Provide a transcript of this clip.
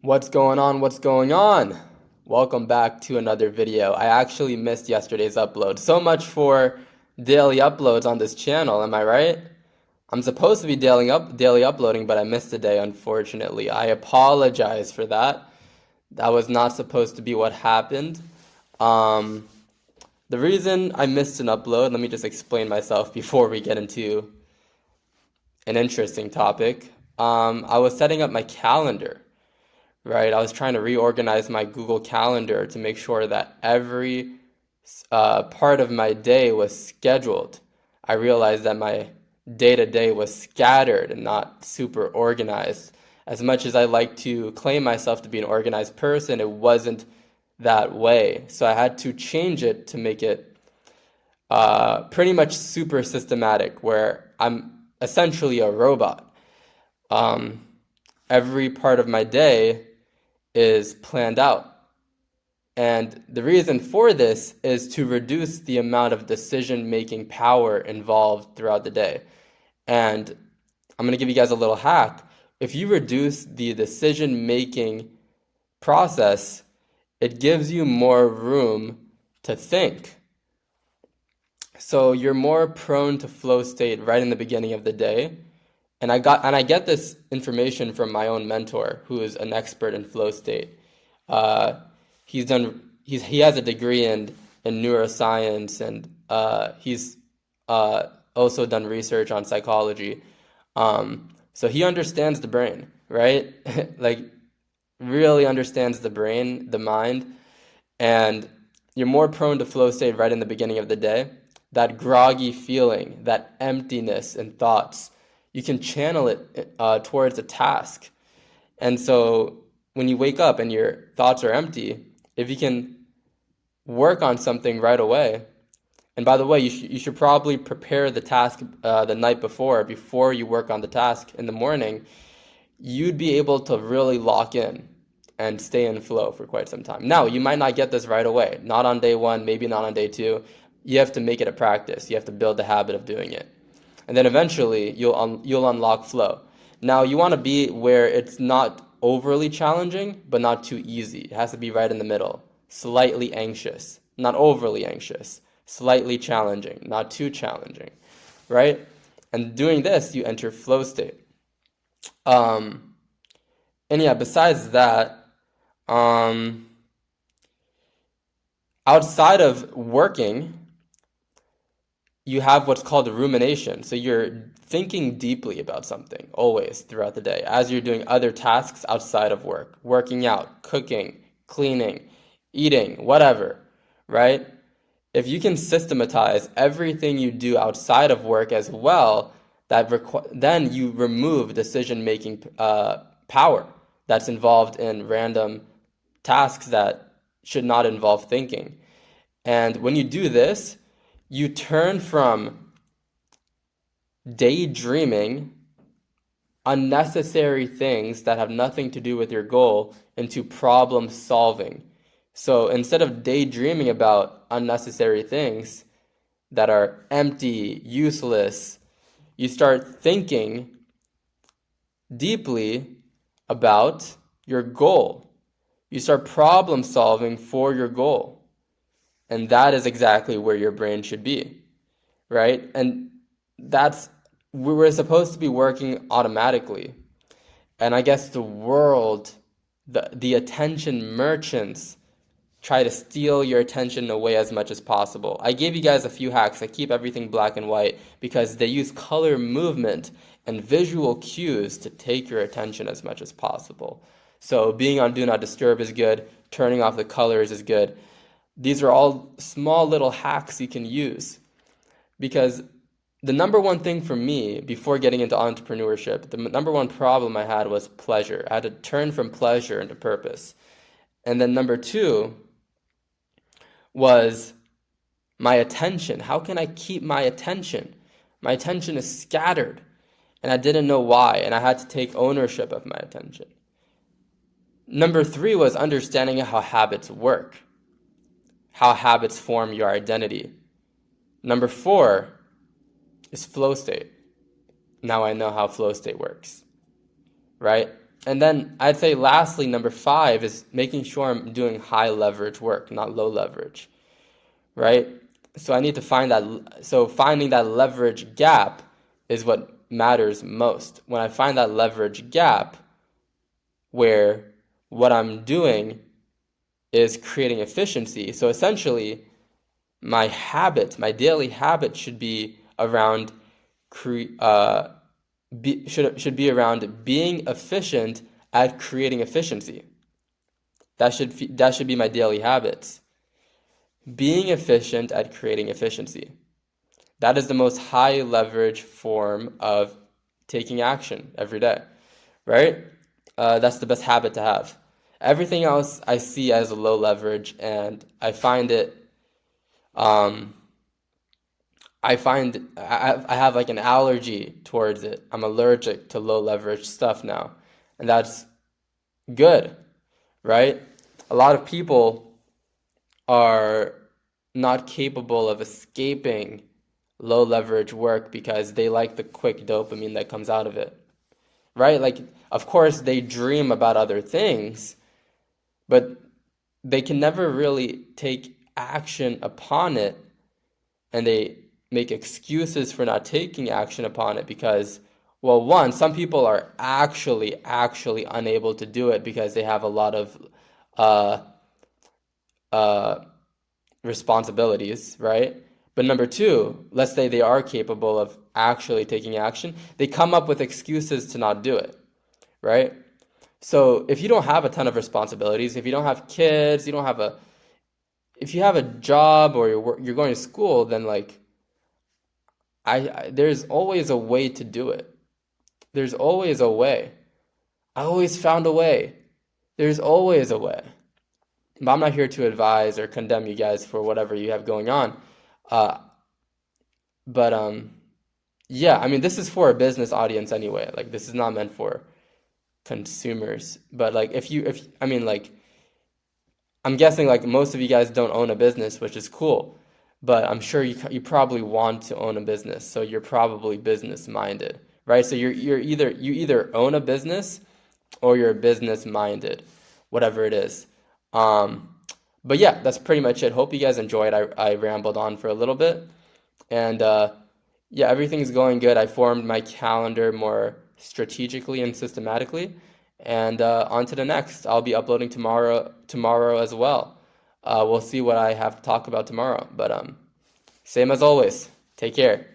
What's going on? What's going on? Welcome back to another video. I actually missed yesterday's upload. So much for daily uploads on this channel, am I right? I'm supposed to be daily uploading, but I missed a day, unfortunately. I apologize for that. That was not supposed to be what happened. Um, the reason I missed an upload, let me just explain myself before we get into an interesting topic. I was setting up my calendar, right? I was trying to reorganize my Google Calendar to make sure that every part of my day was scheduled. I realized that my day to day was scattered and not super organized. As much as I like to claim myself to be an organized person, it wasn't that way. So I had to change it to make it pretty much super systematic, where I'm essentially a robot. Um, every part of my day is planned out. And the reason for this is to reduce the amount of decision-making power involved throughout the day. And I'm going to give you guys a little hack. If you reduce the decision-making process, it gives you more room to think. So you're more prone to flow state right in the beginning of the day. And I get this information from my own mentor, who is an expert in flow state. Uh, he has a degree in neuroscience, and he's also done research on psychology. So he understands the brain, right? Like, really understands the brain, the mind, and you're more prone to flow state right in the beginning of the day. That groggy feeling, that emptiness in thoughts, you can channel it towards a task. And so when you wake up and your thoughts are empty, if you can work on something right away, and by the way, you should probably prepare the task the night before you work on the task in the morning, you'd be able to really lock in and stay in flow for quite some time. Now, you might not get this right away, not on day one, maybe not on day two. You have to make it a practice. You have to build the habit of doing it. And then eventually you'll unlock flow. Now, you want to be where it's not overly challenging, but not too easy. It has to be right in the middle. Slightly anxious, not overly anxious. Slightly challenging, not too challenging, right? And doing this, you enter flow state. Um, and yeah, besides that, um, outside of working, you have what's called rumination. So you're thinking deeply about something always throughout the day as you're doing other tasks outside of work, working out, cooking, cleaning, eating, whatever, right? If you can systematize everything you do outside of work as well, then you remove decision-making power that's involved in random tasks that should not involve thinking. And when you do this, you turn from daydreaming unnecessary things that have nothing to do with your goal into problem solving. So instead of daydreaming about unnecessary things that are empty, useless, you start thinking deeply about your goal. You start problem solving for your goal. And that is exactly where your brain should be, right? And we're supposed to be working automatically. And I guess the world, the attention merchants, try to steal your attention away as much as possible. I gave you guys a few hacks. I keep everything black and white because they use color movement and visual cues to take your attention as much as possible. So being on Do Not Disturb is good. Turning off the colors is good. These are all small little hacks you can use, because the number one thing for me before getting into entrepreneurship, the number one problem I had was pleasure. I had to turn from pleasure into purpose. And then number two was my attention. How can I keep my attention? My attention is scattered, and I didn't know why, and I had to take ownership of my attention. Number three was understanding how habits work, how habits form your identity. Number four is flow state. Now I know how flow state works, right? And then I'd say lastly, number 5 is making sure I'm doing high leverage work, not low leverage, right? So I need to find that. So finding that leverage gap is what matters most. When I find that leverage gap where what I'm doing is creating efficiency. So essentially, my daily habit should be around should be around being efficient at creating efficiency. That should be my daily habits. Being efficient at creating efficiency. That is the most high leverage form of taking action every day, right? That's the best habit to have. Everything else I see as a low leverage, and I find I have like an allergy towards it. I'm allergic to low leverage stuff now, and that's good, right? A lot of people are not capable of escaping low leverage work because they like the quick dopamine that comes out of it, right? Like, of course, they dream about other things, but they can never really take action upon it, and they make excuses for not taking action upon it because, well, one, some people are actually unable to do it because they have a lot of uh, uh, responsibilities, right? But number two, let's say they are capable of actually taking action, they come up with excuses to not do it, right? So if you don't have a ton of responsibilities, if you don't have kids, if you have a job or you're going to school, then like there's always a way to do it. There's always a way. I always found a way. There's always a way. But I'm not here to advise or condemn you guys for whatever you have going on. Uh, but yeah, I mean, this is for a business audience anyway. Like, this is not meant for consumers. But like, I mean, like, I'm guessing like most of you guys don't own a business, which is cool. But I'm sure you probably want to own a business, so you're probably business minded, right? So you either own a business or you're business minded, whatever it is. Um, but yeah, that's pretty much it. Hope you guys enjoyed. I rambled on for a little bit, and yeah, everything's going good. I formed my calendar more strategically and systematically, and on to the next. I'll be uploading tomorrow as well. We'll see what I have to talk about tomorrow, but same as always. Take care.